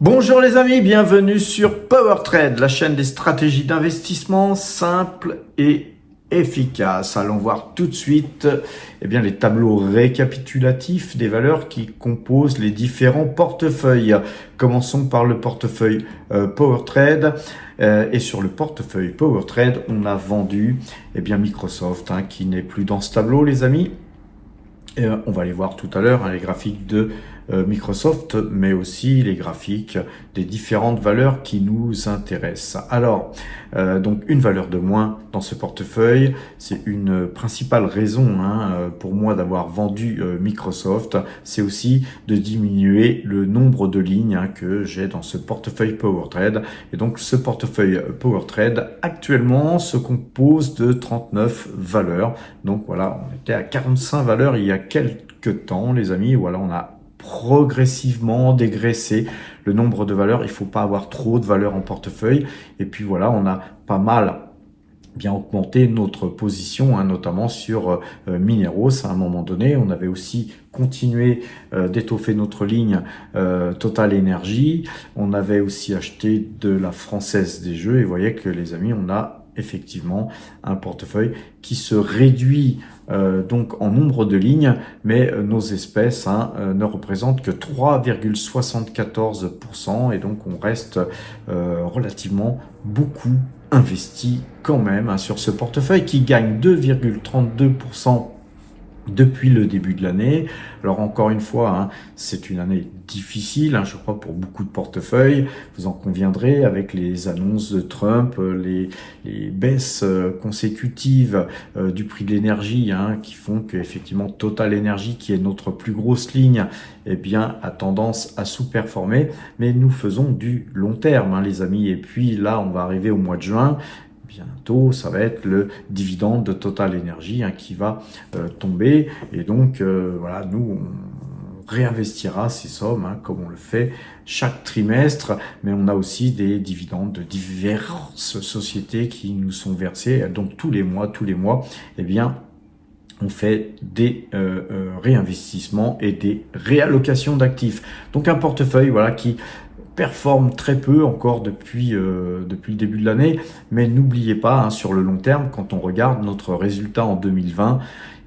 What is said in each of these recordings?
Bonjour les amis, bienvenue sur PowerTrade, la chaîne des stratégies d'investissement simples et efficaces. Allons voir tout de suite les tableaux récapitulatifs des valeurs qui composent les différents portefeuilles. Commençons par le portefeuille PowerTrade. Et sur le portefeuille PowerTrade, on a vendu Microsoft qui n'est plus dans ce tableau les amis. On va les voir tout à l'heure, les graphiques de Microsoft, mais aussi les graphiques des différentes valeurs qui nous intéressent. Alors, donc une valeur de moins dans ce portefeuille, c'est une principale raison pour moi d'avoir vendu Microsoft, c'est aussi de diminuer le nombre de lignes que j'ai dans ce portefeuille PowerTrade. Et donc ce portefeuille PowerTrade actuellement se compose de 39 valeurs. Donc voilà, on était à 45 valeurs il y a quelques temps les amis. Voilà, on a progressivement dégraissé le nombre de valeurs. Il faut pas avoir trop de valeurs en portefeuille. Et puis voilà, on a pas mal bien augmenté notre position, notamment sur Mineros. À un moment donné, on avait aussi continué d'étoffer notre ligne Total Energy. On avait aussi acheté de la Française des Jeux. Et vous voyez que les amis, on a effectivement un portefeuille qui se réduit donc en nombre de lignes, mais nos espèces ne représentent que 3,74% et donc on reste relativement beaucoup investi quand même sur ce portefeuille qui gagne 2,32% depuis le début de l'année. Alors encore une fois, c'est une année difficile, je crois, pour beaucoup de portefeuilles. Vous en conviendrez avec les annonces de Trump, les baisses consécutives du prix de l'énergie qui font que effectivement Total Energy, qui est notre plus grosse ligne, a tendance à sous-performer. Mais nous faisons du long terme, les amis. Et puis là, on va arriver au mois de juin. Bientôt, ça va être le dividende de Total Energy qui va tomber. Et donc, voilà, nous, on réinvestira ces sommes comme on le fait chaque trimestre. Mais on a aussi des dividendes de diverses sociétés qui nous sont versés. Donc, tous les mois, on fait des réinvestissements et des réallocations d'actifs. Donc, un portefeuille qui performe très peu encore depuis le début de l'année, mais n'oubliez pas, sur le long terme, quand on regarde notre résultat en 2020,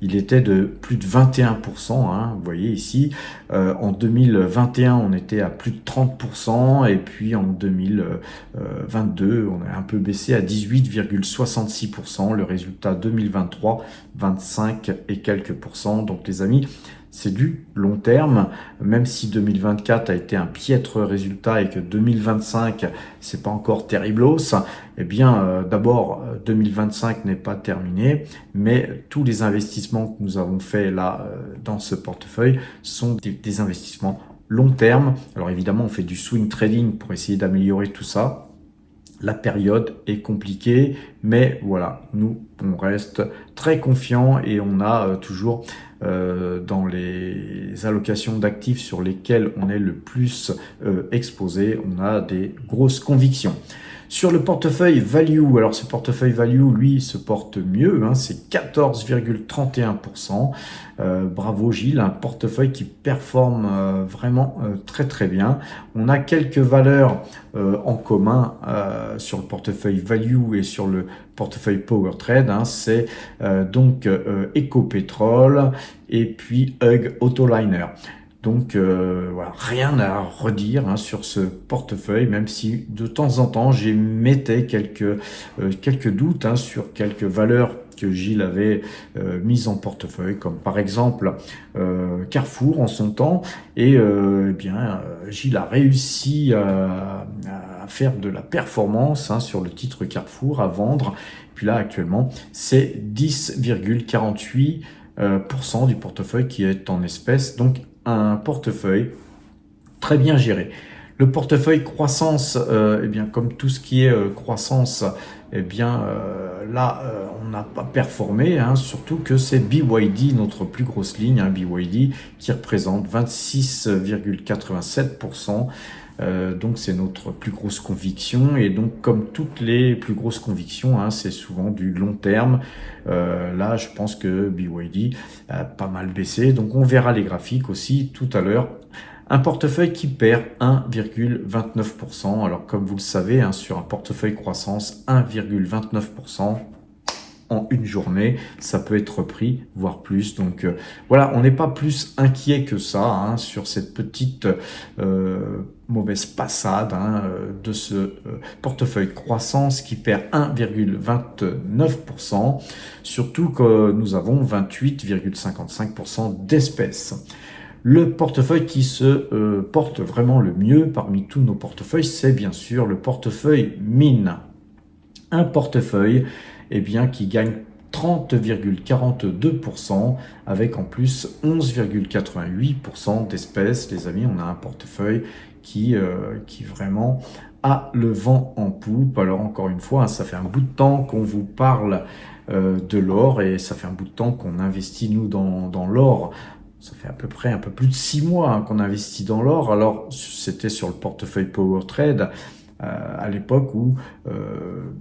il était de plus de 21%, vous voyez ici. En 2021, on était à plus de 30%, et puis en 2022, on a un peu baissé à 18,66%. Le résultat 2023, 25 et quelques pourcents. Donc les amis, c'est du long terme, même si 2024 a été un piètre résultat et que 2025, c'est pas encore terriblos. D'abord, 2025 n'est pas terminé, mais tous les investissements que nous avons faits là, dans ce portefeuille, sont des investissements long terme. Alors évidemment, on fait du swing trading pour essayer d'améliorer tout ça. La période est compliquée, mais voilà, nous, on reste très confiants et on a toujours dans les allocations d'actifs sur lesquelles on est le plus exposé, on a des grosses convictions. Sur le portefeuille value, alors ce portefeuille value, lui, se porte mieux, c'est 14,31%. Bravo Gilles, un portefeuille qui performe vraiment très très bien. On a quelques valeurs en commun sur le portefeuille value et sur le portefeuille PowerTrade, c'est donc Ecopétrol et puis Hug Autoliner. Donc voilà, rien à redire sur ce portefeuille, même si de temps en temps j'émettais quelques doutes sur quelques valeurs que Gilles avait mises en portefeuille, comme par exemple Carrefour en son temps, et Gilles a réussi à faire de la performance sur le titre Carrefour, à vendre. Puis là actuellement c'est 10,48% du portefeuille qui est en espèces, donc un portefeuille très bien géré. Le portefeuille croissance, comme tout ce qui est croissance, là, on n'a pas performé, surtout que c'est BYD, notre plus grosse ligne, BYD, qui représente 26,87%. Donc c'est notre plus grosse conviction, et donc comme toutes les plus grosses convictions, c'est souvent du long terme. Là je pense que BYD a pas mal baissé, donc on verra les graphiques aussi tout à l'heure Un portefeuille qui perd 1,29%. Alors comme vous le savez, hein, sur un portefeuille croissance, 1,29% en une journée, ça peut être repris, voire plus. Donc voilà, on n'est pas plus inquiet que ça hein, sur cette petite mauvaise passade hein, de ce portefeuille croissance qui perd 1,29%, surtout que nous avons 28,55% d'espèces. Le portefeuille qui se porte vraiment le mieux parmi tous nos portefeuilles, c'est bien sûr le portefeuille mine. Un portefeuille qui gagne 30,42% avec en plus 11,88% d'espèces. Les amis, on a un portefeuille qui vraiment a le vent en poupe. Alors encore une fois, ça fait un bout de temps qu'on vous parle de l'or et ça fait un bout de temps qu'on investit nous dans l'or. Ça fait à peu près un peu plus de 6 mois hein, qu'on investit dans l'or. Alors c'était sur le portefeuille PowerTrade à l'époque où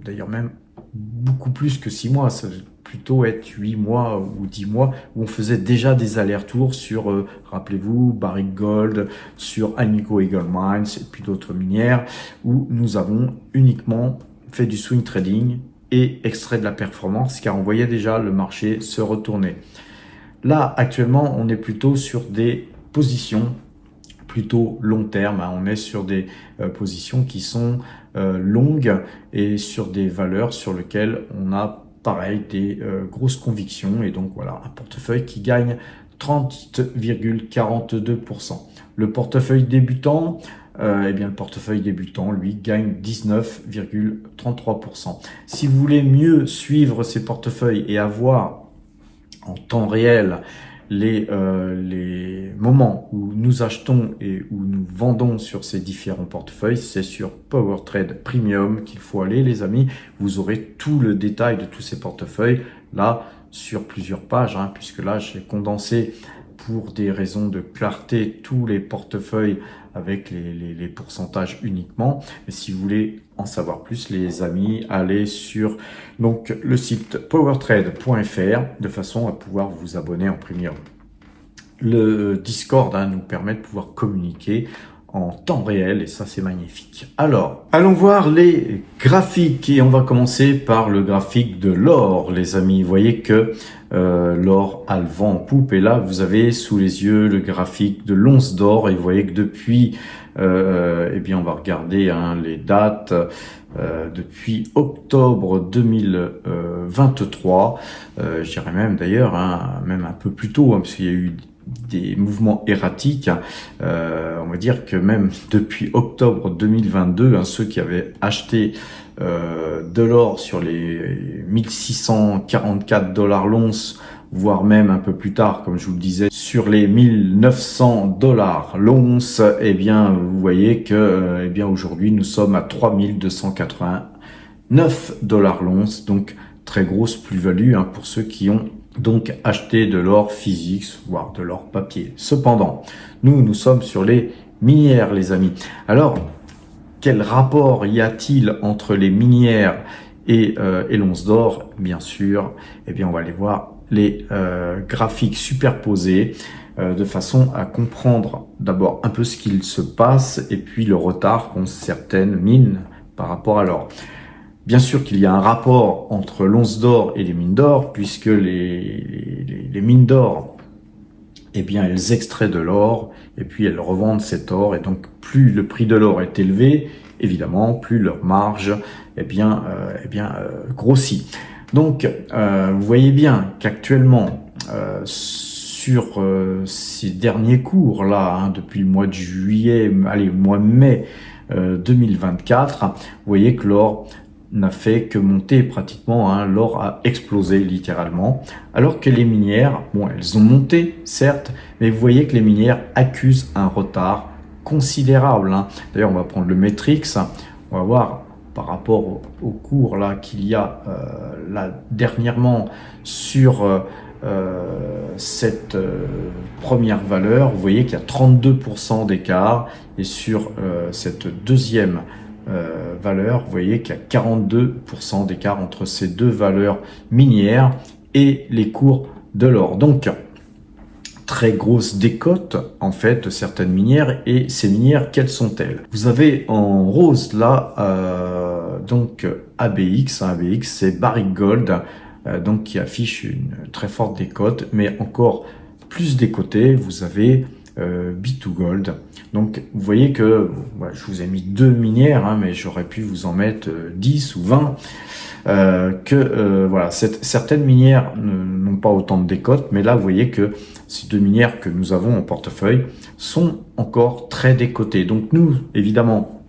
d'ailleurs même beaucoup plus que 6 mois, ça devait plutôt être 8 mois ou 10 mois où on faisait déjà des allers-retours sur, rappelez-vous, Barrick Gold, sur Agnico Eagle Mines et puis d'autres minières où nous avons uniquement fait du swing trading et extrait de la performance car on voyait déjà le marché se retourner. Là, actuellement, on est plutôt sur des positions plutôt long terme. Hein. On est sur des positions qui sont longues et sur des valeurs sur lesquelles on a pareil des grosses convictions. Et donc voilà, un portefeuille qui gagne 30,42%. Le portefeuille débutant, le portefeuille débutant, lui, gagne 19,33%. Si vous voulez mieux suivre ces portefeuilles et avoir en temps réel les moments où nous achetons et où nous vendons sur ces différents portefeuilles, c'est sur PowerTrade Premium qu'il faut aller, les amis. Vous aurez tout le détail de tous ces portefeuilles là sur plusieurs pages, hein, puisque là j'ai condensé pour des raisons de clarté tous les portefeuilles avec les pourcentages uniquement. Et si vous voulez en savoir plus, les amis, allez sur donc le site powertrade.fr de façon à pouvoir vous abonner en premium. Le Discord nous permet de pouvoir communiquer en temps réel et ça c'est magnifique. Alors, allons voir les graphiques et on va commencer par le graphique de l'or, les amis. Vous voyez que l'or a le vent en poupe et là vous avez sous les yeux le graphique de l'once d'or et vous voyez que depuis, on va regarder les dates. Depuis octobre 2023, je dirais même d'ailleurs, même un peu plus tôt, parce qu'il y a eu des mouvements erratiques, on va dire que même depuis octobre 2022, ceux qui avaient acheté de l'or sur les 1644 $ l'once, voire même un peu plus tard, comme je vous le disais, sur les 1900 $ l'once, vous voyez que, aujourd'hui, nous sommes à 3289 $ l'once, donc très grosse plus-value pour ceux qui ont donc acheté de l'or physique, voire de l'or papier. Cependant, nous sommes sur les minières, les amis. Alors, quel rapport y a-t-il entre les minières et l'once d'or? Bien sûr, on va aller voir les graphiques superposés de façon à comprendre d'abord un peu ce qu'il se passe et puis le retard qu'ont certaines mines par rapport à l'or. Bien sûr qu'il y a un rapport entre l'once d'or et les mines d'or, puisque les mines d'or, elles extraient de l'or et puis elles revendent cet or. Et donc, plus le prix de l'or est élevé, évidemment, plus leur marge grossit. Donc, vous voyez bien qu'actuellement, sur ces derniers cours là, depuis le mois de juillet, le mois de mai 2024, vous voyez que l'or n'a fait que monter pratiquement, l'or a explosé littéralement, alors que les minières, elles ont monté certes, mais vous voyez que les minières accusent un retard considérable. D'ailleurs, on va prendre le Matrix, on va voir par rapport au cours là qu'il y a là dernièrement sur cette première valeur. Vous voyez qu'il y a 32% d'écart et sur cette deuxième valeur, vous voyez qu'il y a 42% d'écart entre ces deux valeurs minières et les cours de l'or. Donc, très grosse décote en fait de certaines minières. Et ces minières, quelles sont-elles? Vous avez en rose là donc ABX. ABX, c'est Barrick Gold, donc qui affiche une très forte décote, mais encore plus décoté, vous avez B2Gold. Donc vous voyez que je vous ai mis 2 minières, mais j'aurais pu vous en mettre 10 ou 20. Voilà, certaines minières n'ont pas autant de décote, mais là vous voyez que ces 2 minières que nous avons en portefeuille sont encore très décotées. Donc nous, évidemment,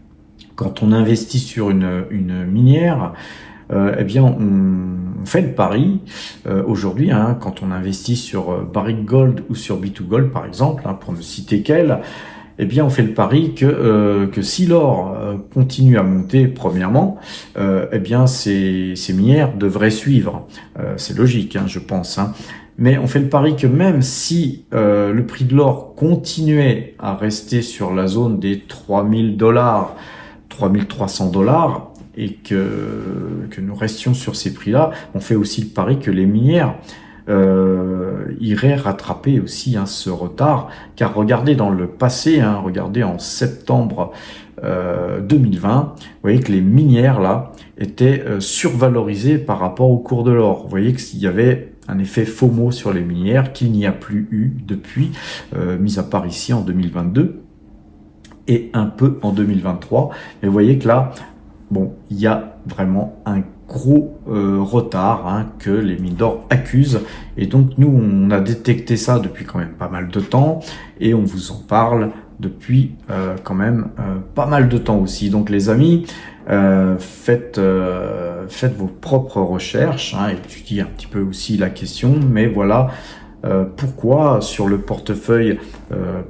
quand on investit sur une minière, eh bien on fait le pari aujourd'hui, quand on investit sur Barrick Gold ou sur B2Gold par exemple, pour ne citer qu'elle, eh bien on fait le pari que si l'or continue à monter, premièrement, eh bien ces minières devraient suivre. C'est logique, je pense. Mais on fait le pari que même si le prix de l'or continuait à rester sur la zone des $3000, $3300, et que nous restions sur ces prix-là, on fait aussi le pari que les minières iraient rattraper aussi ce retard, car regardez dans le passé, regardez en septembre 2020, vous voyez que les minières là étaient survalorisées par rapport au cours de l'or. Vous voyez qu'il y avait un effet FOMO sur les minières qu'il n'y a plus eu depuis, mis à part ici en 2022 et un peu en 2023. Mais vous voyez que là, il y a vraiment un gros retard que les mines d'or accusent, et donc nous on a détecté ça depuis quand même pas mal de temps, et on vous en parle depuis quand même pas mal de temps aussi. Donc les amis, faites vos propres recherches, étudiez un petit peu aussi la question, mais voilà pourquoi sur le portefeuille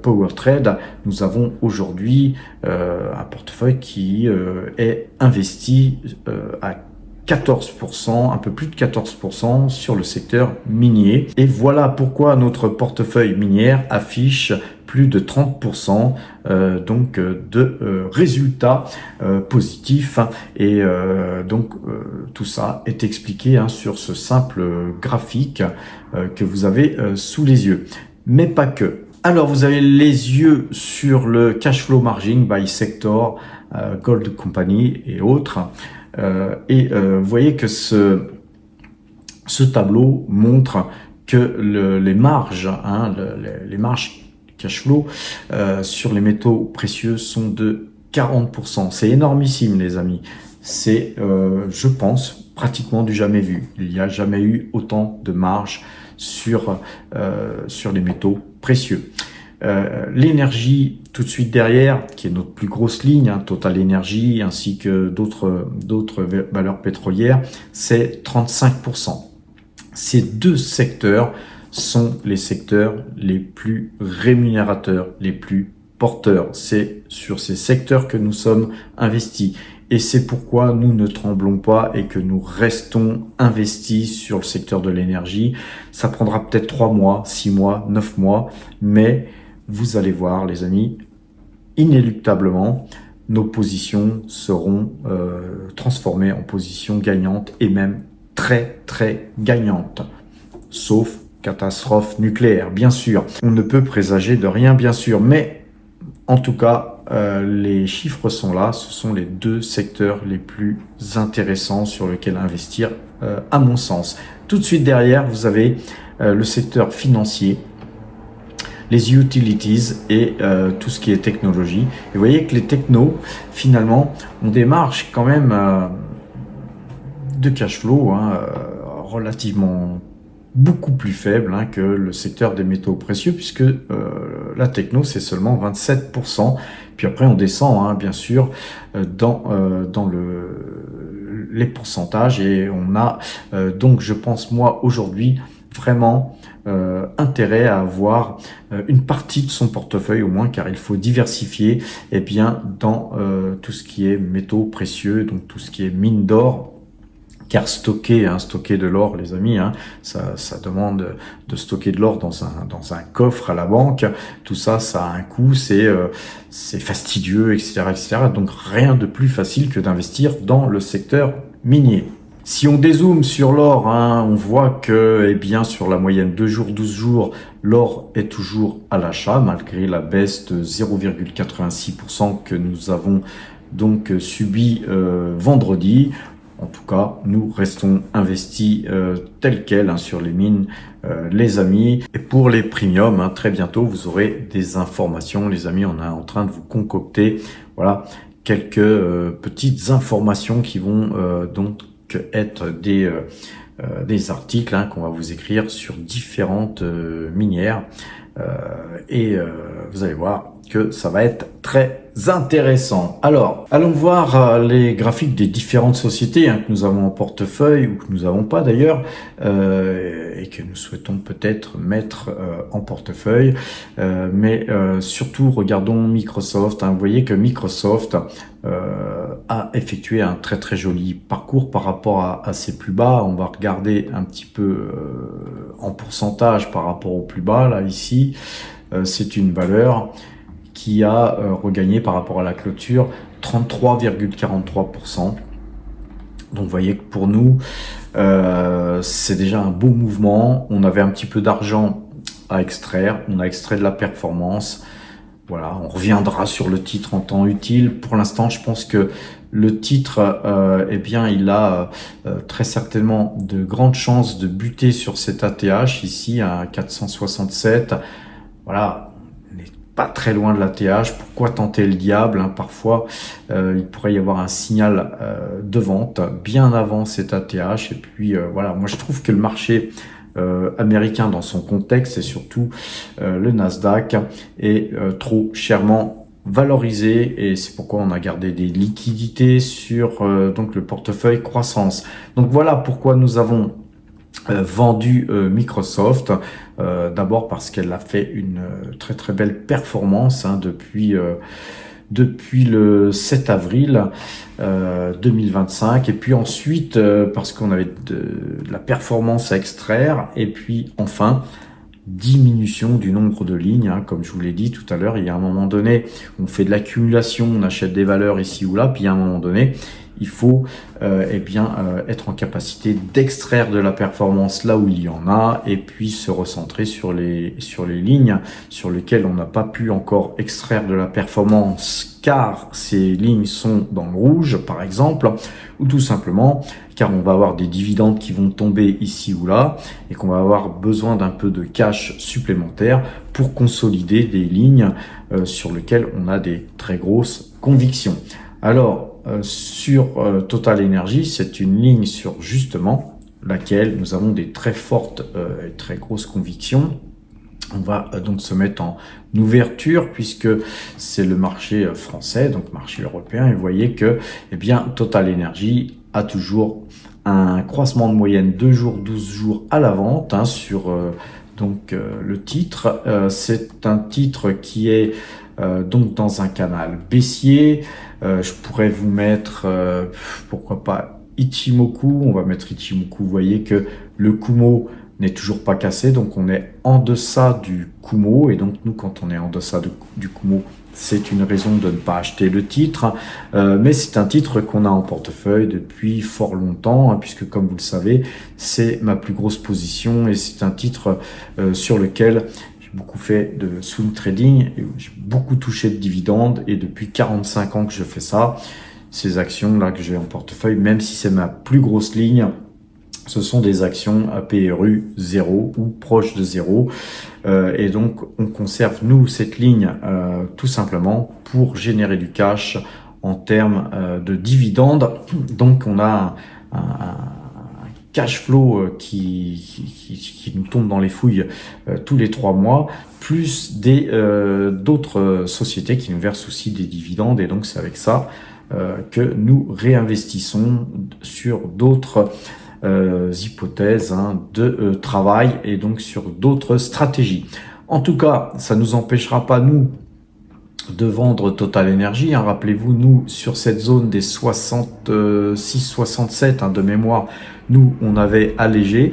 PowerTrade, nous avons aujourd'hui un portefeuille qui est investi à 14%, un peu plus de 14% sur le secteur minier. Et voilà pourquoi notre portefeuille minière affiche plus de 30% donc de résultats positifs. Et donc tout ça est expliqué sur ce simple graphique que vous avez sous les yeux. Mais pas que. Alors vous avez les yeux sur le cash flow margin by sector, Gold Company et autres. Vous voyez que ce tableau montre que les marges, les marges cash flow sur les métaux précieux sont de 40%. C'est énormissime les amis. C'est, je pense, pratiquement du jamais vu. Il n'y a jamais eu autant de marge sur les métaux précieux. L'énergie tout de suite derrière, qui est notre plus grosse ligne, Total Energy, ainsi que d'autres valeurs pétrolières, c'est 35%. Ces 2 secteurs sont les secteurs les plus rémunérateurs, les plus porteurs. C'est sur ces secteurs que nous sommes investis. Et c'est pourquoi nous ne tremblons pas et que nous restons investis sur le secteur de l'énergie. Ça prendra peut-être 3 mois, 6 mois, 9 mois, mais vous allez voir les amis, inéluctablement, nos positions seront transformées en positions gagnantes, et même très très gagnantes. Sauf catastrophe nucléaire, bien sûr. On ne peut présager de rien, bien sûr, mais en tout cas, les chiffres sont là. Ce sont les 2 secteurs les plus intéressants sur lesquels investir, à mon sens. Tout de suite derrière, vous avez le secteur financier, les utilities et tout ce qui est technologie. Et vous voyez que les technos, finalement, ont des marges quand même de cash flow relativement beaucoup plus faible que le secteur des métaux précieux, puisque la techno c'est seulement 27%. Puis après on descend bien sûr dans les pourcentages, et on a donc je pense moi aujourd'hui vraiment intérêt à avoir une partie de son portefeuille au moins, car il faut diversifier dans tout ce qui est métaux précieux, donc tout ce qui est mine d'or. Car stocker de l'or, les amis, ça demande de stocker de l'or dans un coffre à la banque. Tout ça, ça a un coût, c'est fastidieux, etc., etc. Donc rien de plus facile que d'investir dans le secteur minier. Si on dézoome sur l'or, hein, on voit que, eh bien, sur la moyenne 2 jours, 12 jours, l'or est toujours à l'achat, malgré la baisse de 0,86% que nous avons donc subi vendredi. En tout cas, nous restons investis tel quel hein, sur les mines, les amis. Et pour les premiums, hein, très bientôt, vous aurez des informations. Les amis, on est en train de vous concocter, voilà, quelques petites informations qui vont donc être des articles hein, qu'on va vous écrire sur différentes minières. Vous allez voir que ça va être très intéressant. Alors, allons voir les graphiques des différentes sociétés hein, que nous avons en portefeuille ou que nous n'avons pas d'ailleurs et que nous souhaitons peut-être mettre en portefeuille. Mais surtout, regardons Microsoft. Hein. Vous voyez que Microsoft a effectué un très très joli parcours par rapport à ses plus bas. On va regarder un petit peu en pourcentage par rapport aux plus bas. Là, ici, c'est une valeur qui a regagné par rapport à la clôture 33,43%. Donc vous voyez que pour nous, c'est déjà un beau mouvement. On avait un petit peu d'argent à extraire. On a extrait de la performance. Voilà, on reviendra sur le titre en temps utile. Pour l'instant, je pense que le titre, eh bien, il a très certainement de grandes chances de buter sur cet ATH ici à 467. Voilà. Pas très loin de l'ATH, pourquoi tenter le diable hein? Parfois, il pourrait y avoir un signal de vente bien avant cet ATH. Et puis, voilà, moi je trouve que le marché américain dans son contexte et surtout le Nasdaq est trop chèrement valorisé et c'est pourquoi on a gardé des liquidités sur donc le portefeuille croissance. Donc voilà pourquoi nous avons vendu Microsoft, d'abord parce qu'elle a fait une très très belle performance hein, depuis le 7 avril 2025 et puis ensuite parce qu'on avait de la performance à extraire et puis enfin diminution du nombre de lignes, hein, comme je vous l'ai dit tout à l'heure. Il y a un moment donné, on fait de l'accumulation, on achète des valeurs ici ou là, puis à un moment donné, il faut être en capacité d'extraire de la performance là où il y en a et puis se recentrer sur les lignes sur lesquelles on n'a pas pu encore extraire de la performance car ces lignes sont dans le rouge par exemple ou tout simplement car on va avoir des dividendes qui vont tomber ici ou là et qu'on va avoir besoin d'un peu de cash supplémentaire pour consolider des lignes sur lesquelles on a des très grosses convictions. Alors, sur Total Energy, c'est une ligne sur justement laquelle nous avons des très fortes et très grosses convictions. On va donc se mettre en ouverture puisque c'est le marché français, donc marché européen. Et vous voyez que eh bien, Total Energy a toujours un croissement de moyenne 2 jours, 12 jours à la vente hein, sur le titre. C'est un titre qui est donc dans un canal baissier. Je pourrais vous mettre, pourquoi pas, Ichimoku. On va mettre Ichimoku. Vous voyez que le Kumo n'est toujours pas cassé. Donc, on est en deçà du Kumo. Et donc, nous, quand on est en deçà du Kumo, c'est une raison de ne pas acheter le titre. Mais c'est un titre qu'on a en portefeuille depuis fort longtemps, hein, puisque, comme vous le savez, c'est ma plus grosse position. Et c'est un titre sur lequel beaucoup fait de swing trading, j'ai beaucoup touché de dividendes et depuis 45 ans que je fais ça. Ces actions là que j'ai en portefeuille, même si c'est ma plus grosse ligne, ce sont des actions à PRU 0 ou proche de 0 et donc on conserve nous cette ligne tout simplement pour générer du cash en termes de dividendes. Donc on a un cash flow qui nous tombe dans les fouilles tous les 3 mois, plus d'autres sociétés qui nous versent aussi des dividendes. Et donc, c'est avec ça que nous réinvestissons sur d'autres hypothèses hein, de travail et donc sur d'autres stratégies. En tout cas, ça ne nous empêchera pas, nous, de vendre Total Energy. Hein. Rappelez-vous, nous, sur cette zone des 66-67 hein, de mémoire, nous, on avait allégé.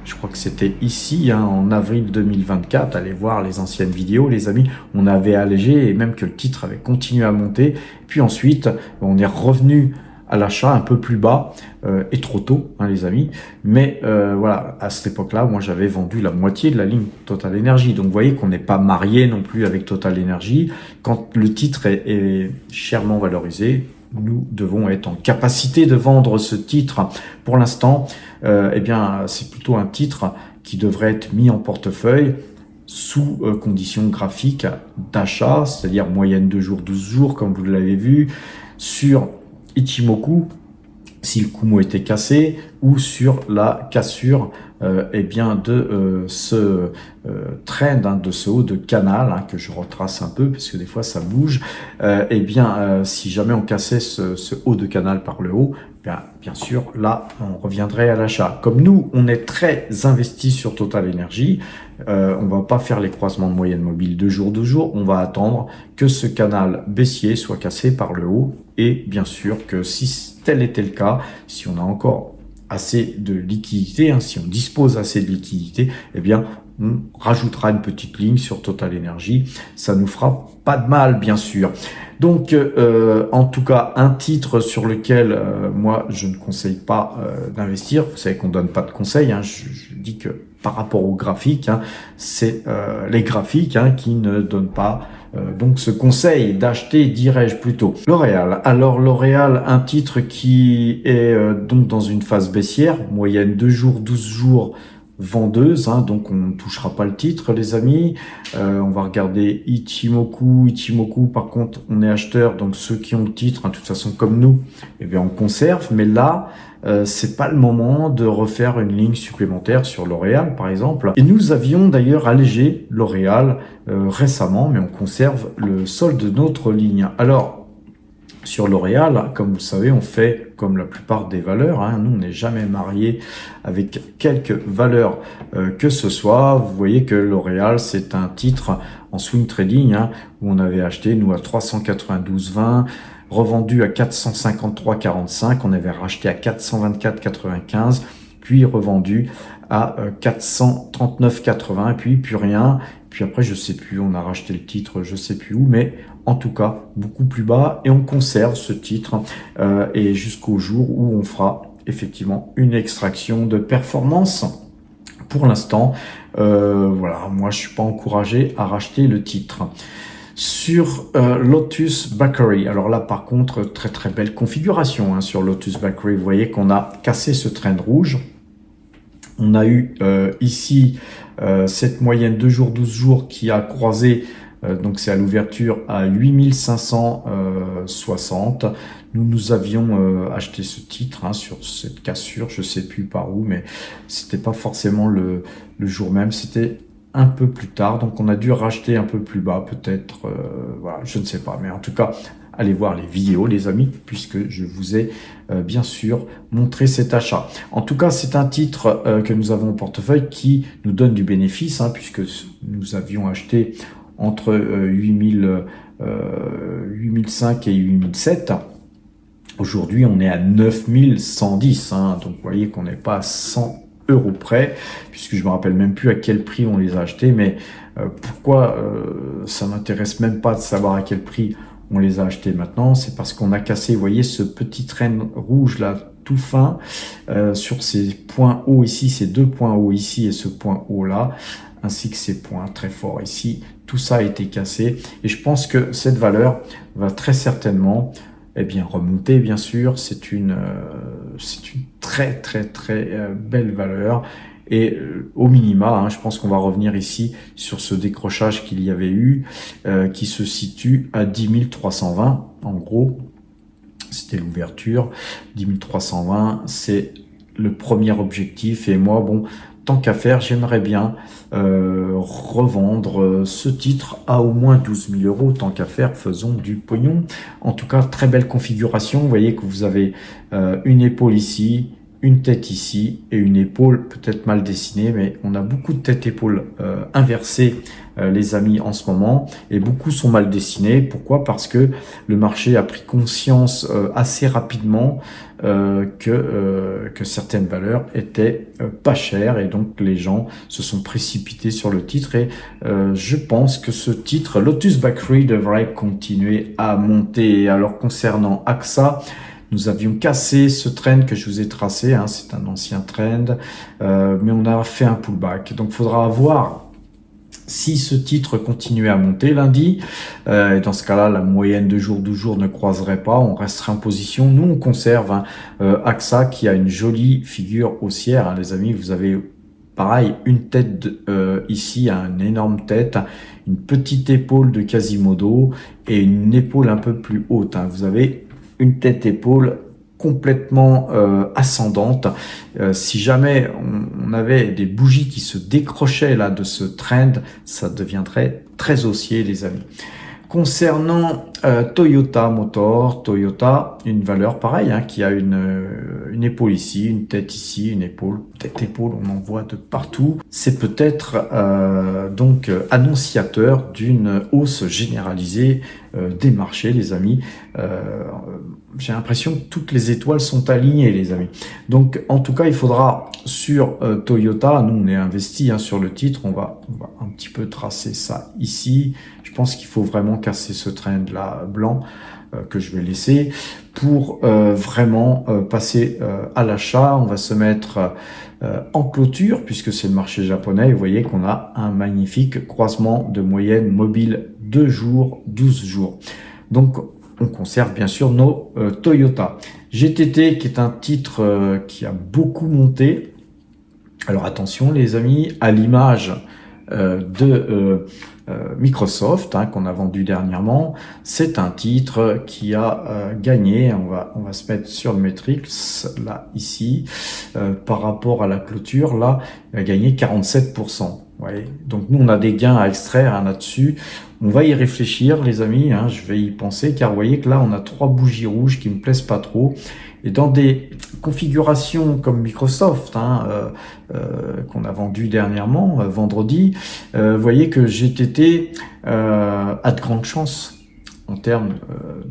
Je crois que c'était ici, hein, en avril 2024. Allez voir les anciennes vidéos, les amis. On avait allégé et même que le titre avait continué à monter. Puis ensuite, on est revenu à l'achat un peu plus bas et trop tôt, hein, les amis. Mais voilà, à cette époque-là, moi j'avais vendu la moitié de la ligne Total Energy. Donc vous voyez qu'on n'est pas marié non plus avec Total Energy. Quand le titre est chèrement valorisé, nous devons être en capacité de vendre ce titre. Pour l'instant, eh bien, c'est plutôt un titre qui devrait être mis en portefeuille sous conditions graphiques d'achat, c'est-à-dire moyenne 2 jours, 12 jours, comme vous l'avez vu, sur Ichimoku, si le Kumo était cassé, ou sur la cassure eh bien de ce trend, hein, de ce haut de canal, hein, que je retrace un peu, parce que des fois ça bouge, eh bien si jamais on cassait ce haut de canal par le haut, bien sûr, là, on reviendrait à l'achat. Comme nous, on est très investis sur Total Energy, on va pas faire les croisements de moyenne mobile 2 jours, 12 jours, on va attendre que ce canal baissier soit cassé par le haut, et bien sûr que si tel était le cas, si on a encore assez de liquidité, hein, si on dispose assez de liquidité, eh bien, on rajoutera une petite ligne sur Total Energy. Ça nous fera pas de mal, bien sûr. Donc, en tout cas, un titre sur lequel moi je ne conseille pas d'investir. Vous savez qu'on donne pas de conseils. Hein, je dis que par rapport aux graphiques, hein, c'est les graphiques, hein, qui ne donnent pas donc ce conseil d'acheter, dirais-je plutôt. L'Oréal. Alors L'Oréal, un titre qui est donc dans une phase baissière, moyenne 2 jours, 12 jours vendeuse, hein, donc on ne touchera pas le titre, les amis. On va regarder Ichimoku. Ichimoku, par contre, on est acheteur, donc ceux qui ont le titre, hein, de toute façon comme nous, eh bien on conserve. Mais là, c'est pas le moment de refaire une ligne supplémentaire sur L'Oréal, par exemple. Et nous avions d'ailleurs allégé L'Oréal récemment, mais on conserve le solde de notre ligne. Alors, sur L'Oréal, comme vous le savez, on fait comme la plupart des valeurs. Hein. Nous, on n'est jamais marié avec quelque valeur que ce soit. Vous voyez que L'Oréal, c'est un titre en swing trading, hein, où on avait acheté, nous, à 392,20, revendu à 453,45. On avait racheté à 424,95, puis revendu à 439,80, puis plus rien. Puis après, je sais plus, on a racheté le titre, je sais plus où, mais en tout cas, beaucoup plus bas, et on conserve ce titre et jusqu'au jour où on fera effectivement une extraction de performance. Pour l'instant, voilà, moi je suis pas encouragé à racheter le titre. Sur Lotus Bakery, alors là par contre, très très belle configuration, hein, sur Lotus Bakery. Vous voyez qu'on a cassé ce trend rouge. On a eu ici cette moyenne 2 jours, 12 jours qui a croisé, donc c'est à l'ouverture à 8560. Nous avions acheté ce titre, hein, sur cette cassure, je sais plus par où, mais c'était pas forcément le jour même, c'était un peu plus tard, donc on a dû racheter un peu plus bas, peut-être, voilà, je ne sais pas, mais en tout cas, allez voir les vidéos, les amis, puisque je vous ai bien sûr montré cet achat. En tout cas, c'est un titre que nous avons au portefeuille qui nous donne du bénéfice, hein, puisque nous avions acheté entre 8005 et 8007. Aujourd'hui, on est à 9110, hein, donc vous voyez qu'on n'est pas à 100 € près, puisque je me rappelle même plus à quel prix on les a achetés, mais pourquoi ça m'intéresse même pas de savoir à quel prix on les a achetés maintenant, c'est parce qu'on a cassé, vous voyez, ce petit train rouge là, tout fin, sur ces points hauts ici, ces deux points hauts ici et ce point haut là, ainsi que ces points très forts ici, tout ça a été cassé, et je pense que cette valeur va très certainement bien remonter, bien sûr. C'est une très très très belle valeur, et au minima, hein, je pense qu'on va revenir ici sur ce décrochage qu'il y avait eu, qui se situe à 10 320, en gros, c'était l'ouverture, 10 320, c'est le premier objectif, et moi, bon, tant qu'à faire, j'aimerais bien revendre ce titre à au moins 12 000 €. Tant qu'à faire, faisons du pognon. En tout cas, très belle configuration. Vous voyez que vous avez une épaule ici, une tête ici et une épaule peut-être mal dessinée, mais on a beaucoup de tête-épaules inversées, les amis, en ce moment, et beaucoup sont mal dessinés. Pourquoi? Parce que le marché a pris conscience assez rapidement que certaines valeurs étaient pas chères, et donc les gens se sont précipités sur le titre, et je pense que ce titre, Lotus Bakery, devrait continuer à monter. Alors concernant AXA, Nous avions cassé ce trend que je vous ai tracé, hein, c'est un ancien trend, mais on a fait un pullback. Donc, il faudra voir si ce titre continuait à monter lundi, et dans ce cas-là, la moyenne de jour 12 jours ne croiserait pas, on resterait en position. Nous, on conserve AXA qui a une jolie figure haussière, hein, les amis. Vous avez pareil une tête ici, une énorme tête, une petite épaule de Quasimodo et une épaule un peu plus haute. Hein. Vous avez une tête-épaule complètement ascendante. Si jamais on avait des bougies qui se décrochaient là de ce trend, ça deviendrait très haussier, les amis. Concernant Toyota Motor, Toyota, une valeur pareille, hein, qui a une épaule ici, une tête ici, une épaule, tête-épaule, on en voit de partout. C'est peut-être donc annonciateur d'une hausse généralisée des marchés, les amis. J'ai l'impression que toutes les étoiles sont alignées, les amis. Donc, en tout cas, il faudra sur Toyota, nous on est investi sur le titre, on va un petit peu tracer ça ici. Je pense qu'il faut vraiment casser ce trend là blanc que je vais laisser pour vraiment passer à l'achat. On va se mettre en clôture puisque c'est le marché japonais. Vous voyez qu'on a un magnifique croisement de moyenne mobile 2 jours, 12 jours. Donc, on conserve bien sûr nos Toyota. GTT qui est un titre qui a beaucoup monté. Alors attention les amis, à l'image de Microsoft qu'on a vendu dernièrement, c'est un titre qui a gagné. On va se mettre sur le Matrix là ici par rapport à la clôture là, il a gagné 47%. Ouais. Donc nous on a des gains à extraire là-dessus. On va y réfléchir les amis, je vais y penser car vous voyez que là on a 3 bougies rouges qui me plaisent pas trop. Et dans des configurations comme Microsoft, qu'on a vendu dernièrement, vendredi, vous voyez que GTT a de grandes chances en termes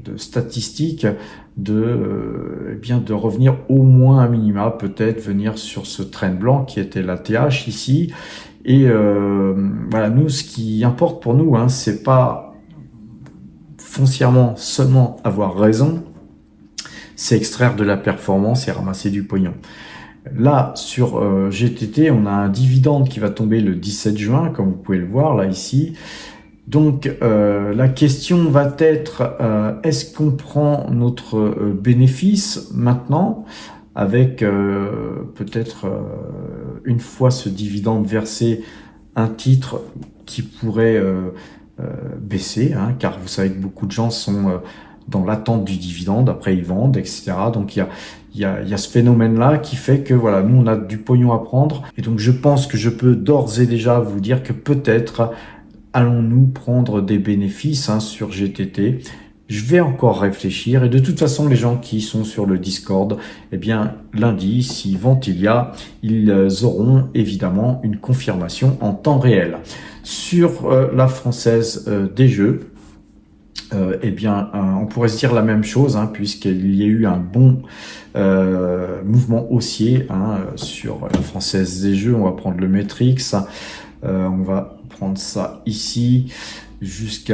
de statistiques de revenir au moins à minima, peut-être venir sur ce trend blanc qui était la TH ici. Et voilà, nous, ce qui importe pour nous, c'est pas foncièrement seulement avoir raison, c'est extraire de la performance et ramasser du pognon. Là, sur GTT, on a un dividende qui va tomber le 17 juin, comme vous pouvez le voir là ici. Donc, la question va être, est-ce qu'on prend notre bénéfice maintenant avec peut-être une fois ce dividende versé, un titre qui pourrait baisser, car vous savez que beaucoup de gens sont dans l'attente du dividende, après ils vendent, etc. Donc il y a ce phénomène-là qui fait que voilà, nous on a du pognon à prendre, et donc je pense que je peux d'ores et déjà vous dire que peut-être allons-nous prendre des bénéfices sur GTT. Je vais encore réfléchir, et de toute façon les gens qui sont sur le Discord, eh bien lundi, si vente il y a, ils auront évidemment une confirmation en temps réel. Sur la Française des Jeux, eh bien, on pourrait se dire la même chose, puisqu'il y a eu un bon mouvement haussier sur la Française des Jeux. On va prendre le Matrix, on va prendre ça ici jusque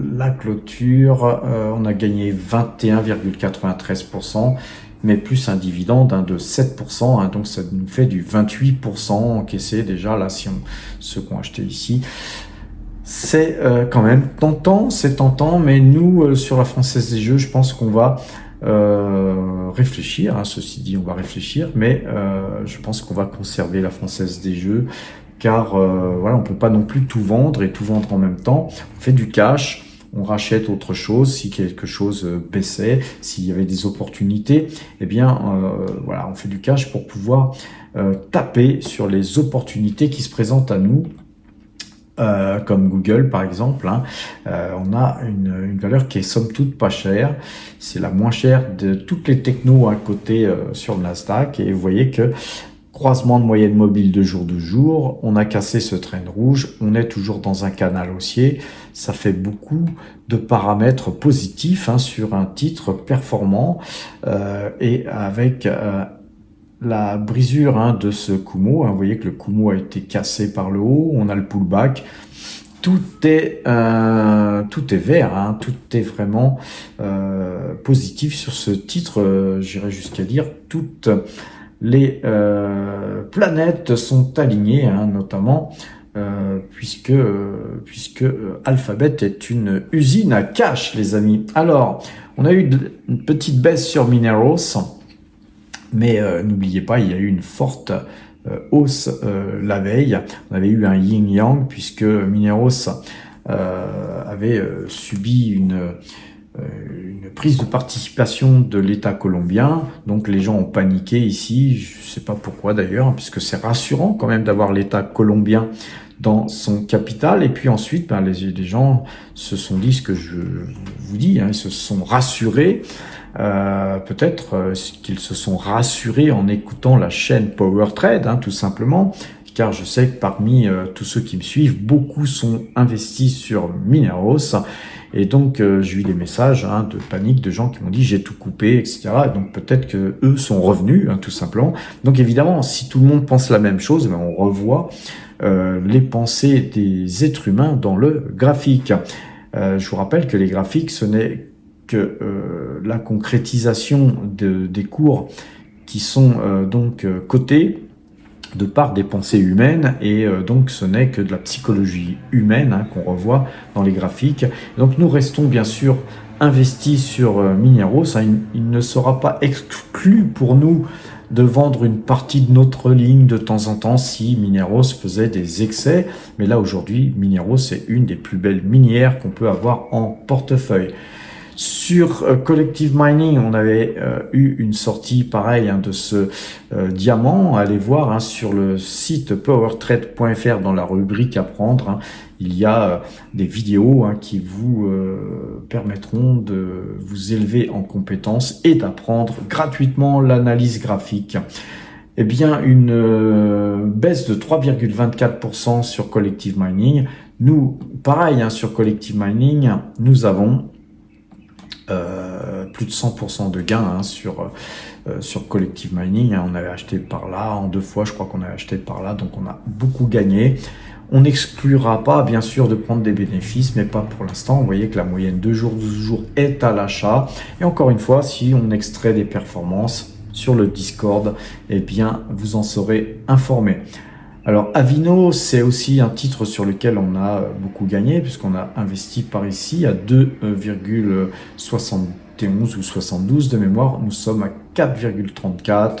la clôture. On a gagné 21,93%, mais plus un dividende de 7%, donc ça nous fait du 28% encaissé déjà là si ceux qui ont acheté ici. C'est quand même tentant, mais nous, sur la Française des Jeux, je pense qu'on va réfléchir. Ceci dit, on va réfléchir, mais je pense qu'on va conserver la Française des Jeux, car voilà, on peut pas non plus tout vendre et tout vendre en même temps. On fait du cash, on rachète autre chose si quelque chose baissait, s'il y avait des opportunités, eh bien voilà, on fait du cash pour pouvoir taper sur les opportunités qui se présentent à nous. Comme Google par exemple, on a une valeur qui est somme toute pas chère, c'est la moins chère de toutes les technos à côté sur le Nasdaq, et vous voyez que croisement de moyenne mobile de jour de jour, on a cassé ce trend rouge, on est toujours dans un canal haussier, ça fait beaucoup de paramètres positifs sur un titre performant et avec la brisure de ce Kumo, vous voyez que le Kumo a été cassé par le haut, on a le pullback, tout est tout est vert, hein, tout est vraiment positif sur ce titre. J'irais jusqu'à dire toutes les planètes sont alignées, hein, notamment puisque Alphabet est une usine à cash, les amis. Alors, on a eu une petite baisse sur Mineros, mais n'oubliez pas, il y a eu une forte hausse la veille. On avait eu un yin-yang puisque Mineros avait subi une prise de participation de l'État colombien. Donc les gens ont paniqué ici, je ne sais pas pourquoi d'ailleurs, puisque c'est rassurant quand même d'avoir l'État colombien dans son capital. Et puis ensuite, les gens se sont dit ce que je vous dis, hein, ils se sont rassurés. Peut-être qu'ils se sont rassurés en écoutant la chaîne Power Trade, hein, tout simplement, car je sais que parmi tous ceux qui me suivent, beaucoup sont investis sur Mineros. Et donc, j'ai eu des messages de panique de gens qui m'ont dit j'ai tout coupé, etc. Donc, peut-être que eux sont revenus, hein, tout simplement. Donc, évidemment, si tout le monde pense la même chose, on revoit les pensées des êtres humains dans le graphique. Je vous rappelle que les graphiques, ce n'est que la concrétisation des cours qui sont donc cotés de par des pensées humaines, et donc ce n'est que de la psychologie humaine, hein, qu'on revoit dans les graphiques. Donc nous restons bien sûr investis sur Mineros. Hein, il ne sera pas exclu pour nous de vendre une partie de notre ligne de temps en temps si Mineros faisait des excès, mais là aujourd'hui Mineros est une des plus belles minières qu'on peut avoir en portefeuille. Sur Collective Mining, on avait eu une sortie pareille, hein, de ce diamant. Allez voir, hein, sur le site powertrade.fr dans la rubrique apprendre, hein, il y a des vidéos, hein, qui vous permettront de vous élever en compétences et d'apprendre gratuitement l'analyse graphique. Eh bien, une baisse de 3,24% sur Collective Mining. Nous, pareil, hein, sur Collective Mining, nous avons plus de 100% de gains, hein, sur Collective Mining. Hein. On avait acheté par là, en 2 fois, je crois qu'on avait acheté par là, donc on a beaucoup gagné. On n'exclura pas, bien sûr, de prendre des bénéfices, mais pas pour l'instant. Vous voyez que la moyenne 2 jours, 12 jours est à l'achat. Et encore une fois, si on extrait des performances sur le Discord, eh bien, vous en serez informé. Alors Avino, c'est aussi un titre sur lequel on a beaucoup gagné, puisqu'on a investi par ici à 2,71 ou 72 de mémoire. Nous sommes à 4,34.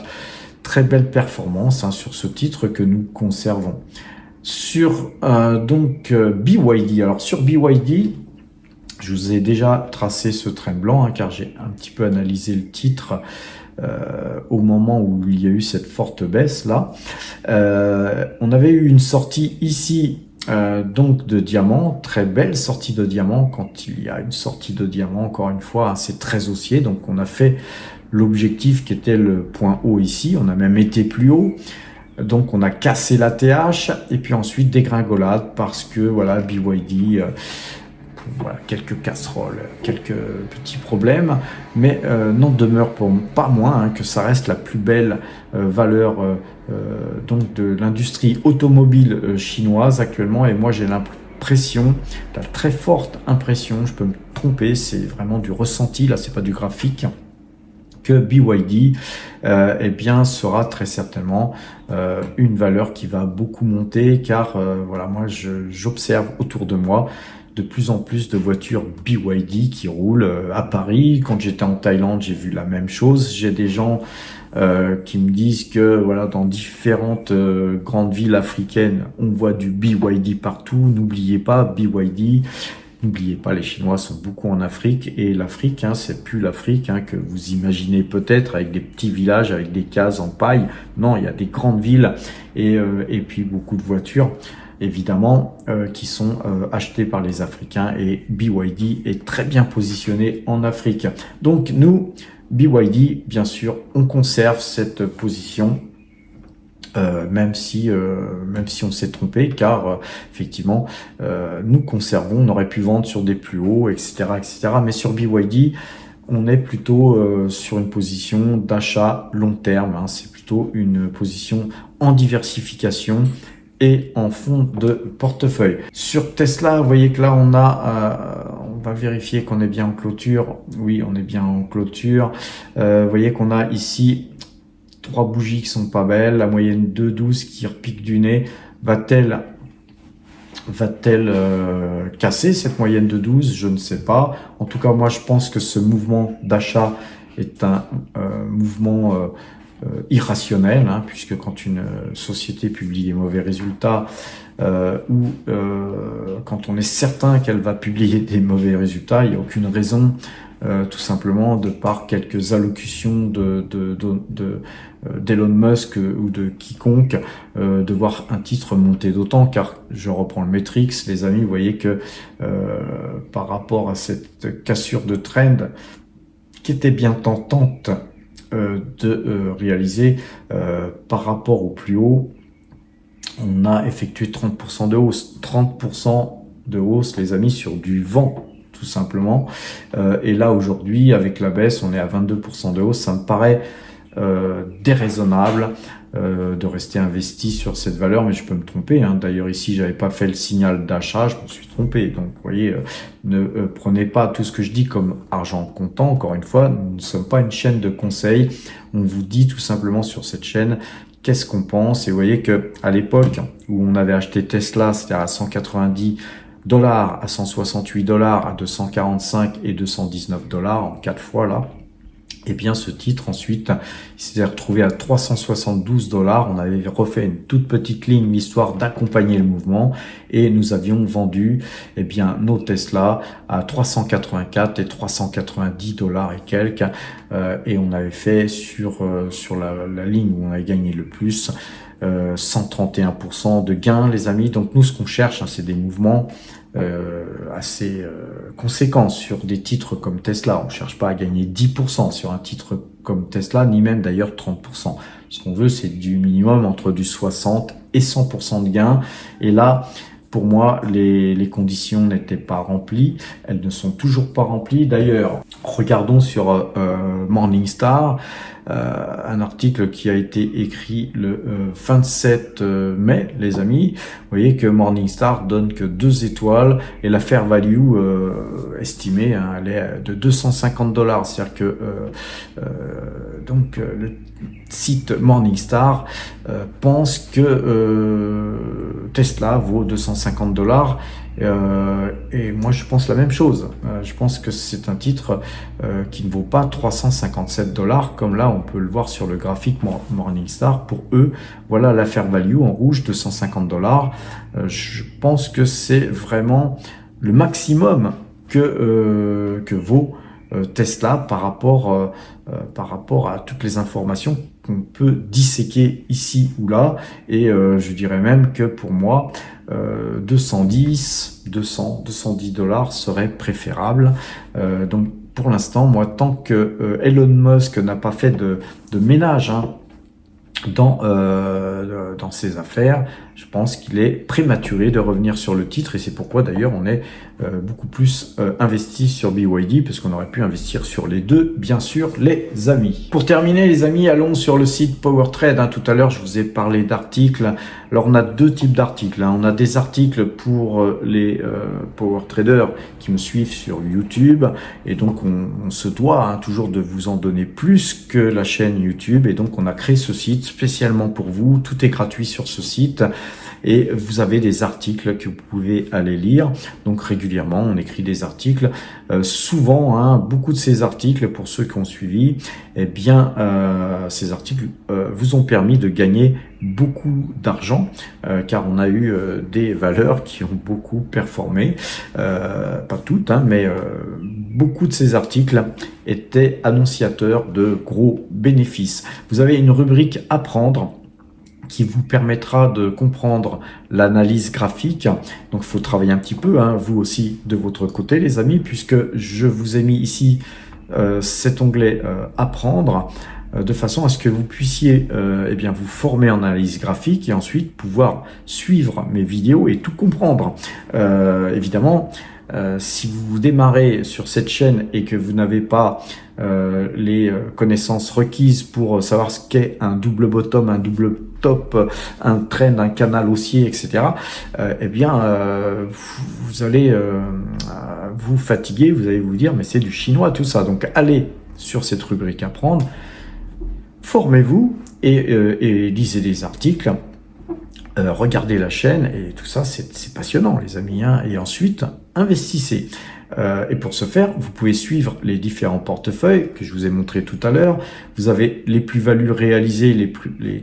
Très belle performance, hein, sur ce titre que nous conservons. Sur BYD. Alors sur BYD, je vous ai déjà tracé ce train blanc, hein, car j'ai un petit peu analysé le titre au moment où il y a eu cette forte baisse là. On avait eu une sortie ici donc de diamant, très belle sortie de diamant. Quand il y a une sortie de diamant, encore une fois, hein, c'est très haussier, donc on a fait l'objectif qui était le point haut ici, on a même été plus haut. Donc on a cassé la TH et puis ensuite dégringolade parce que voilà, BYD, voilà, quelques casseroles, quelques petits problèmes, mais n'en demeure pas moins, hein, que ça reste la plus belle valeur donc de l'industrie automobile chinoise actuellement. Et moi j'ai l'impression, la très forte impression, je peux me tromper, c'est vraiment du ressenti, là c'est pas du graphique, que BYD eh bien sera très certainement une valeur qui va beaucoup monter, car voilà, moi j'observe autour de moi de plus en plus de voitures BYD qui roulent à Paris. Quand j'étais en Thaïlande, j'ai vu la même chose. J'ai des gens qui me disent que voilà, dans différentes grandes villes africaines, on voit du BYD partout. N'oubliez pas, BYD, n'oubliez pas, les Chinois sont beaucoup en Afrique, et l'Afrique, hein, c'est plus l'Afrique, hein, que vous imaginez peut-être, avec des petits villages, avec des cases en paille. Non, il y a des grandes villes et puis beaucoup de voitures, évidemment, qui sont achetées par les Africains, et BYD est très bien positionné en Afrique. Donc nous, BYD, bien sûr, on conserve cette position. Même si on s'est trompé, car effectivement nous conservons, on aurait pu vendre sur des plus hauts, etc., mais sur BYD on est plutôt sur une position d'achat long terme, hein. C'est plutôt une position en diversification et en fond de portefeuille. Sur Tesla, vous voyez que là on a on va vérifier qu'on est bien en clôture. Oui, on est bien en clôture. Vous voyez qu'on a ici 3 bougies qui sont pas belles. La moyenne 2,12 qui repique du nez. Va-t-elle casser cette moyenne de 12? Je ne sais pas. En tout cas, moi, je pense que ce mouvement d'achat est un mouvement irrationnel, hein, puisque quand une société publie des mauvais résultats ou quand on est certain qu'elle va publier des mauvais résultats, il n'y a aucune raison, tout simplement, de par quelques allocutions d'Elon Musk ou de quiconque, de voir un titre monter d'autant, car je reprends le Matrix, les amis, vous voyez que par rapport à cette cassure de trend qui était bien tentante de réaliser par rapport au plus haut, on a effectué 30% de hausse. 30% de hausse, les amis, sur du vent, tout simplement. Et là, aujourd'hui, avec la baisse, on est à 22% de hausse. Ça me paraît déraisonnable de rester investi sur cette valeur, mais je peux me tromper, hein. D'ailleurs, ici, j'avais pas fait le signal d'achat, je me suis trompé. Donc, vous voyez, ne prenez pas tout ce que je dis comme argent comptant. Encore une fois, nous ne sommes pas une chaîne de conseils. On vous dit tout simplement sur cette chaîne qu'est-ce qu'on pense. Et vous voyez que à l'époque où on avait acheté Tesla, c'était à 190 $, à 168 $, à 245 et 219 $ en 4 fois là. Et bien ce titre ensuite, il s'est retrouvé à 372 $. On avait refait une toute petite ligne histoire d'accompagner le mouvement et nous avions vendu nos Tesla à 384 et 390 $ et quelques. Et on avait fait sur la ligne où on avait gagné le plus 131% de gains, les amis. Donc nous, ce qu'on cherche, hein, c'est des mouvements assez conséquents sur des titres comme Tesla. On cherche pas à gagner 10% sur un titre comme Tesla, ni même d'ailleurs 30%. Ce qu'on veut, c'est du minimum entre du 60 et 100% de gains. Et là, pour moi, les conditions n'étaient pas remplies. Elles ne sont toujours pas remplies. D'ailleurs, regardons sur Morningstar, un article qui a été écrit le 27 mai, les amis. Vous voyez que Morningstar donne que 2 étoiles et la fair value estimée, hein, elle est de 250 $. C'est-à-dire que le site Morningstar pense que Tesla vaut 250 $. Et moi, je pense la même chose. Je pense que c'est un titre qui ne vaut pas 357 $, comme là, on peut le voir sur le graphique Morningstar. Pour eux, voilà la fair value en rouge, 250 $. Je pense que c'est vraiment le maximum que vaut Tesla par rapport à toutes les informations qu'on peut disséquer ici ou là. Et je dirais même que pour moi, 210 $ serait préférable. Donc pour l'instant, moi, tant que Elon Musk n'a pas fait de ménage, hein, dans ses affaires, je pense qu'il est prématuré de revenir sur le titre, et c'est pourquoi d'ailleurs on est beaucoup plus investi sur BYD, parce qu'on aurait pu investir sur les deux, bien sûr, les amis. Pour terminer, les amis, allons sur le site PowerTrade. Hein. Tout à l'heure, je vous ai parlé d'articles. Alors, on a deux types d'articles. Hein. On a des articles pour les power traders qui me suivent sur YouTube, et donc on se doit, hein, toujours de vous en donner plus que la chaîne YouTube, et donc on a créé ce site spécialement pour vous. Tout est gratuit sur ce site. Et vous avez des articles que vous pouvez aller lire. Donc régulièrement, on écrit des articles. Souvent, hein, beaucoup de ces articles, pour ceux qui ont suivi, ces articles vous ont permis de gagner beaucoup d'argent, car on a eu des valeurs qui ont beaucoup performé. Pas toutes, hein, mais beaucoup de ces articles étaient annonciateurs de gros bénéfices. Vous avez une rubrique Apprendre qui vous permettra de comprendre l'analyse graphique. Donc, il faut travailler un petit peu, hein, vous aussi, de votre côté, les amis, puisque je vous ai mis ici cet onglet Apprendre, de façon à ce que vous puissiez vous former en analyse graphique et ensuite pouvoir suivre mes vidéos et tout comprendre. Évidemment, si vous démarrez sur cette chaîne et que vous n'avez pas les connaissances requises pour savoir ce qu'est un double bottom, un double top, un trend, un canal haussier, etc., eh bien, vous allez vous fatiguer, vous allez vous dire, mais c'est du chinois tout ça. Donc, allez sur cette rubrique apprendre, formez-vous et lisez des articles. Regardez la chaîne et tout ça, c'est passionnant les amis, hein. Et ensuite, investissez. Et pour ce faire, vous pouvez suivre les différents portefeuilles que je vous ai montré tout à l'heure. Vous avez les plus-values réalisées,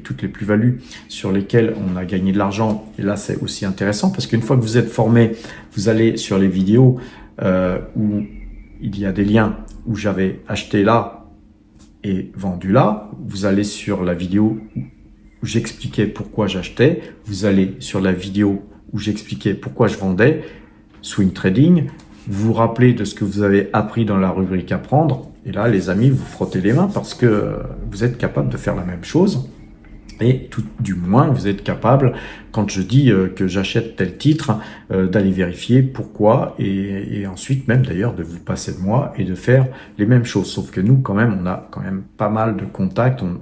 toutes les plus-values sur lesquelles on a gagné de l'argent. Et là, c'est aussi intéressant parce qu'une fois que vous êtes formé, vous allez sur les vidéos où il y a des liens où j'avais acheté là et vendu là. Vous allez sur la vidéo où j'expliquais pourquoi j'achetais, vous allez sur la vidéo où j'expliquais pourquoi je vendais, swing trading, vous vous rappelez de ce que vous avez appris dans la rubrique apprendre, et là les amis, vous frottez les mains parce que vous êtes capable de faire la même chose, et tout du moins vous êtes capable, quand je dis que j'achète tel titre, d'aller vérifier pourquoi, et ensuite même d'ailleurs de vous passer de moi et de faire les mêmes choses, sauf que nous quand même, on a quand même pas mal de contacts, on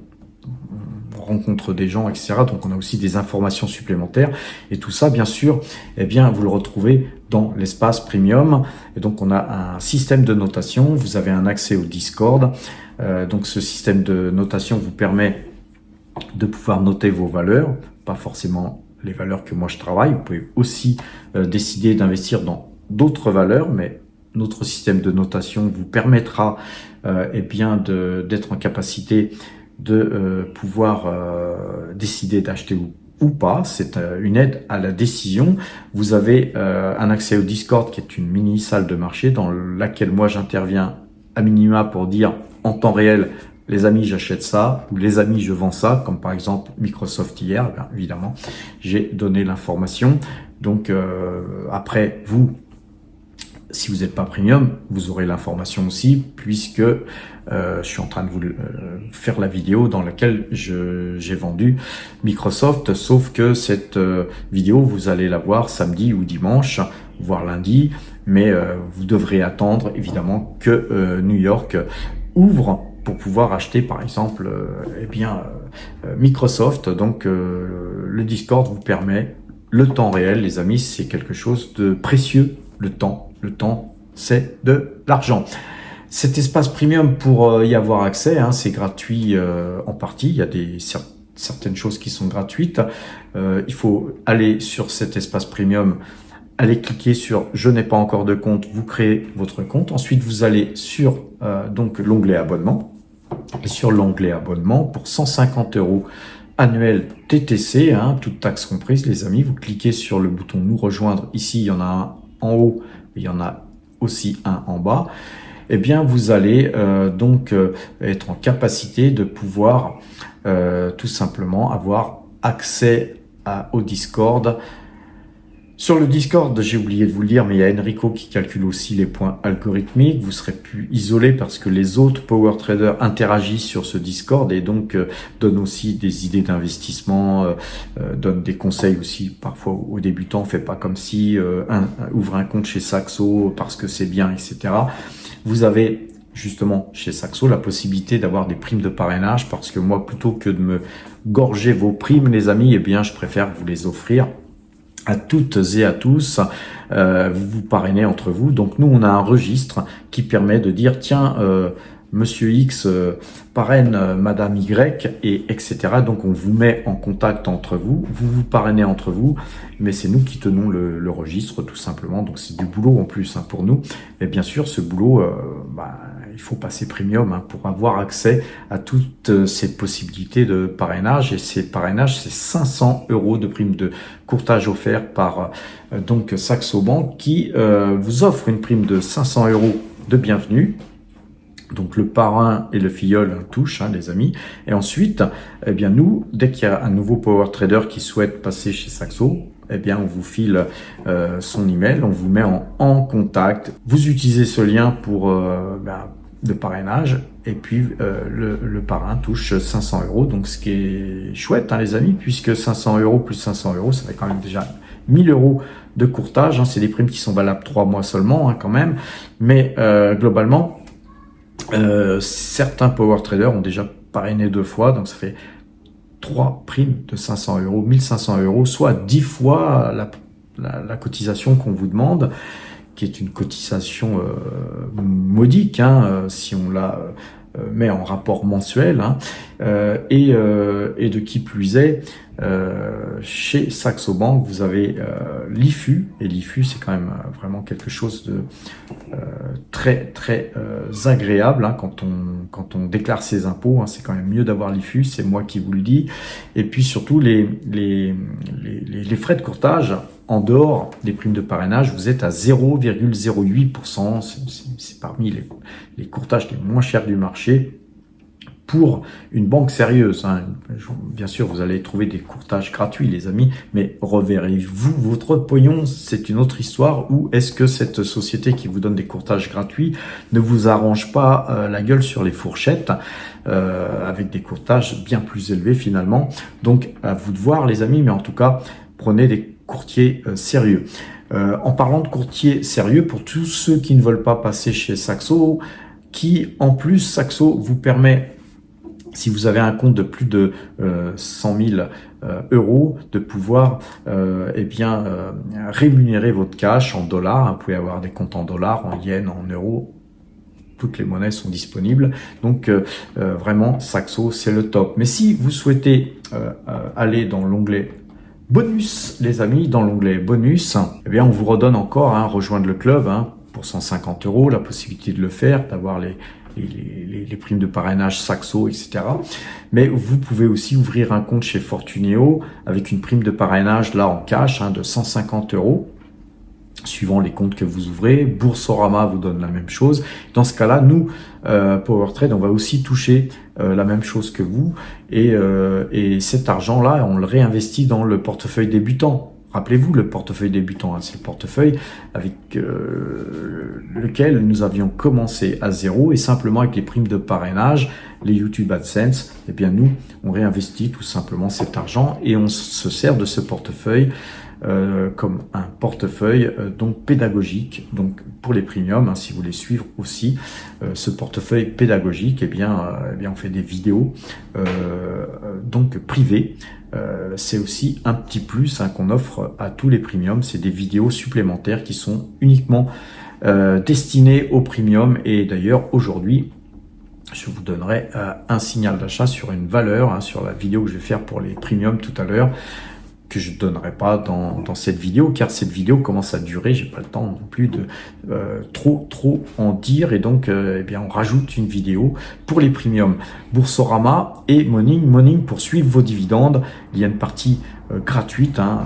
rencontre des gens, etc. Donc, on a aussi des informations supplémentaires. Et tout ça, bien sûr, eh bien, vous le retrouvez dans l'espace premium. Et donc, on a un système de notation. Vous avez un accès au Discord. Donc, ce système de notation vous permet de pouvoir noter vos valeurs, pas forcément les valeurs que moi je travaille. Vous pouvez aussi décider d'investir dans d'autres valeurs, mais notre système de notation vous permettra eh bien d'être en capacité de pouvoir décider d'acheter ou pas. C'est une aide à la décision. Vous avez un accès au Discord qui est une mini salle de marché dans laquelle moi j'interviens à minima pour dire en temps réel, les amis j'achète ça, ou les amis je vends ça, comme par exemple Microsoft hier, bien évidemment j'ai donné l'information. Donc après vous, si vous n'êtes pas premium, vous aurez l'information aussi, puisque je suis en train de vous faire la vidéo dans laquelle j'ai vendu Microsoft, sauf que cette vidéo, vous allez la voir samedi ou dimanche, voire lundi, mais vous devrez attendre évidemment que New York ouvre pour pouvoir acheter par exemple Microsoft. Donc le Discord vous permet le temps réel, les amis, c'est quelque chose de précieux, le temps. Le temps, c'est de l'argent. Cet espace premium, pour y avoir accès, hein, c'est gratuit en partie. Il y a certaines choses qui sont gratuites. Il faut aller sur cet espace premium, aller cliquer sur « Je n'ai pas encore de compte », vous créez votre compte. Ensuite, vous allez sur donc l'onglet « Abonnement ». Et sur l'onglet « Abonnement », pour 150 € annuel TTC, hein, toute taxe comprise, les amis, vous cliquez sur le bouton « Nous rejoindre ». Ici, il y en a un en haut, il y en a aussi un en bas. Eh bien, vous allez donc être en capacité de pouvoir tout simplement avoir accès au Discord. Sur le Discord, j'ai oublié de vous le dire, mais il y a Enrico qui calcule aussi les points algorithmiques. Vous serez plus isolé parce que les autres power traders interagissent sur ce Discord et donc donnent aussi des idées d'investissement, donnent des conseils aussi parfois aux débutants. Faites pas comme si ouvre un compte chez Saxo parce que c'est bien, etc. Vous avez justement chez Saxo la possibilité d'avoir des primes de parrainage parce que moi, plutôt que de me gorger vos primes, les amis, eh bien, je préfère vous les offrir à toutes et à tous, vous vous parrainez entre vous. Donc nous, on a un registre qui permet de dire, tiens, Monsieur X parraine Madame Y, et etc. Donc on vous met en contact entre vous, vous vous parrainez entre vous, mais c'est nous qui tenons le registre tout simplement. Donc c'est du boulot en plus hein, pour nous. Et bien sûr, ce boulot, il faut passer premium hein, pour avoir accès à toutes ces possibilités de parrainage. Et ces parrainages, c'est 500 € de prime de courtage offert par donc Saxo Bank qui vous offre une prime de 500 € de bienvenue. Donc le parrain et le filleul touchent, hein, les amis. Et ensuite, eh bien nous, dès qu'il y a un nouveau power trader qui souhaite passer chez Saxo, eh bien on vous file son email, on vous met en contact. Vous utilisez ce lien pour de parrainage et puis le parrain touche 500 €. Donc ce qui est chouette, hein, les amis, puisque 500 € plus 500 €, ça fait quand même déjà 1000 euros de courtage, hein, c'est des primes qui sont valables 3 mois seulement, hein, quand même, mais globalement, certains power traders ont déjà parrainé 2 fois, donc ça fait 3 primes de 500 euros, 1500 euros, soit 10 fois la cotisation qu'on vous demande, qui est une cotisation modique, hein, si on la met en rapport mensuel, hein, et de qui plus est, chez Saxo Bank, vous avez l'IFU, et l'IFU c'est quand même vraiment quelque chose de très très agréable, hein, quand on déclare ses impôts, hein, c'est quand même mieux d'avoir l'IFU, c'est moi qui vous le dis. Et puis surtout les frais de courtage en dehors des primes de parrainage, vous êtes à 0,08%, c'est parmi les courtages les moins chers du marché pour une banque sérieuse, hein. Bien sûr, vous allez trouver des courtages gratuits, les amis, mais reverrez-vous votre pognon, c'est une autre histoire. Ou est-ce que cette société qui vous donne des courtages gratuits ne vous arrange pas la gueule sur les fourchettes avec des courtages bien plus élevés finalement? Donc, à vous de voir, les amis, mais en tout cas, prenez des courtiers sérieux. En parlant de courtiers sérieux, pour tous ceux qui ne veulent pas passer chez Saxo, qui en plus, Saxo vous permet, si vous avez un compte de plus de 100 000 euros, de pouvoir rémunérer votre cash en dollars. Vous pouvez avoir des comptes en dollars, en yens, en euros. Toutes les monnaies sont disponibles. Donc vraiment, Saxo, c'est le top. Mais si vous souhaitez aller dans l'onglet bonus, les amis, dans l'onglet bonus, eh bien on vous redonne encore, hein, rejoindre le club, hein, pour 150 euros, la possibilité de le faire, d'avoir les primes de parrainage Saxo, etc. Mais vous pouvez aussi ouvrir un compte chez Fortuneo avec une prime de parrainage là en cash, hein, de 150 euros, suivant les comptes que vous ouvrez. Boursorama vous donne la même chose. Dans ce cas-là, nous, PowerTrade, on va aussi toucher la même chose que vous. Et cet argent-là, on le réinvestit dans le portefeuille débutant. Rappelez-vous, le portefeuille débutant, hein, c'est le portefeuille avec lequel nous avions commencé à zéro, et simplement avec les primes de parrainage, les YouTube AdSense, eh bien nous, on réinvestit tout simplement cet argent et on se sert de ce portefeuille comme un portefeuille donc pédagogique. Donc pour les premiums, hein, si vous voulez suivre aussi ce portefeuille pédagogique, eh bien on fait des vidéos donc privées. C'est aussi un petit plus, hein, qu'on offre à tous les premiums. C'est des vidéos supplémentaires qui sont uniquement destinées aux premiums. Et d'ailleurs aujourd'hui, je vous donnerai un signal d'achat sur une valeur, hein, sur la vidéo que je vais faire pour les premiums tout à l'heure, que je ne donnerai pas dans cette vidéo, car cette vidéo commence à durer, j'ai pas le temps non plus de trop en dire, et donc on rajoute une vidéo pour les premiums Boursorama et Morning pour suivre vos dividendes. Il y a une partie gratuite, hein.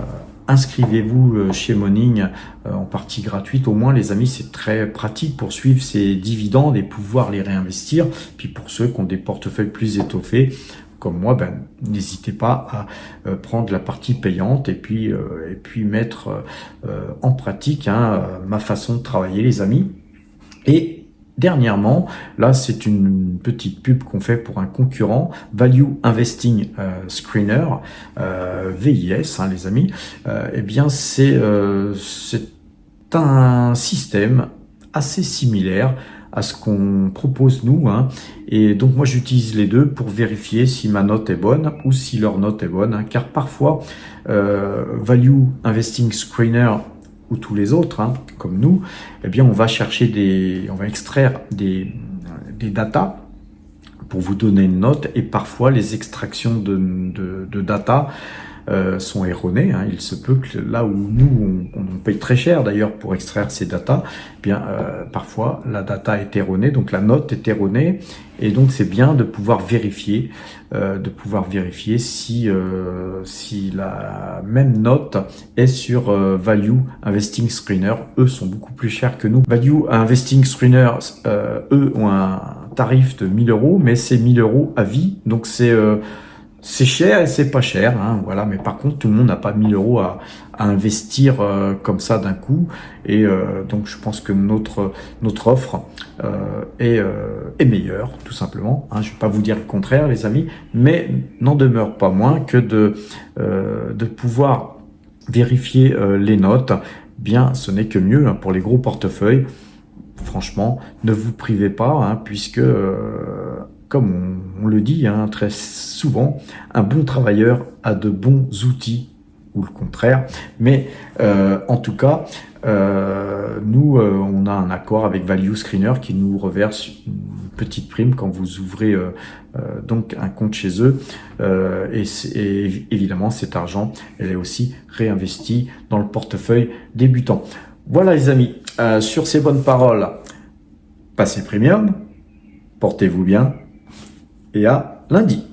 Inscrivez-vous chez Morning en partie gratuite, au moins les amis, c'est très pratique pour suivre ces dividendes et pouvoir les réinvestir. Puis pour ceux qui ont des portefeuilles plus étoffés comme moi, n'hésitez pas à prendre la partie payante et puis mettre en pratique, hein, ma façon de travailler, les amis. Et dernièrement, là c'est une petite pub qu'on fait pour un concurrent, Value Investing Screener, VIS, hein, les amis. C'est un système assez similaire à ce qu'on propose nous, hein. Et donc moi j'utilise les deux pour vérifier si ma note est bonne ou si leur note est bonne, hein, car parfois Value Investing Screener ou tous les autres, hein, comme nous, on va chercher on va extraire des datas pour vous donner une note, et parfois les extractions de data sont erronées, hein. Il se peut que là où nous on paye très cher d'ailleurs pour extraire ces datas, parfois la data est erronée, donc la note est erronée, et donc c'est bien de pouvoir vérifier si la même note est sur Value Investing Screener. Eux sont beaucoup plus chers que nous. Value Investing Screener, eux ont un tarif de 1000 euros, mais c'est 1000 euros à vie, donc c'est cher et c'est pas cher, hein, voilà. Mais par contre, tout le monde n'a pas 1000 euros à investir comme ça d'un coup. Et donc, je pense que notre offre est meilleure, tout simplement, hein. Je vais pas vous dire le contraire, les amis, mais n'en demeure pas moins que de pouvoir vérifier les notes, bien ce n'est que mieux pour les gros portefeuilles. Franchement, ne vous privez pas, puisque, comme on le dit très souvent, un bon travailleur a de bons outils, ou le contraire. Mais en tout cas, nous, on a un accord avec Value Screener qui nous reverse une petite prime quand vous ouvrez donc un compte chez eux. Et évidemment, cet argent, elle est aussi réinvestie dans le portefeuille débutant. Voilà les amis, sur ces bonnes paroles, passez premium, portez-vous bien et à lundi.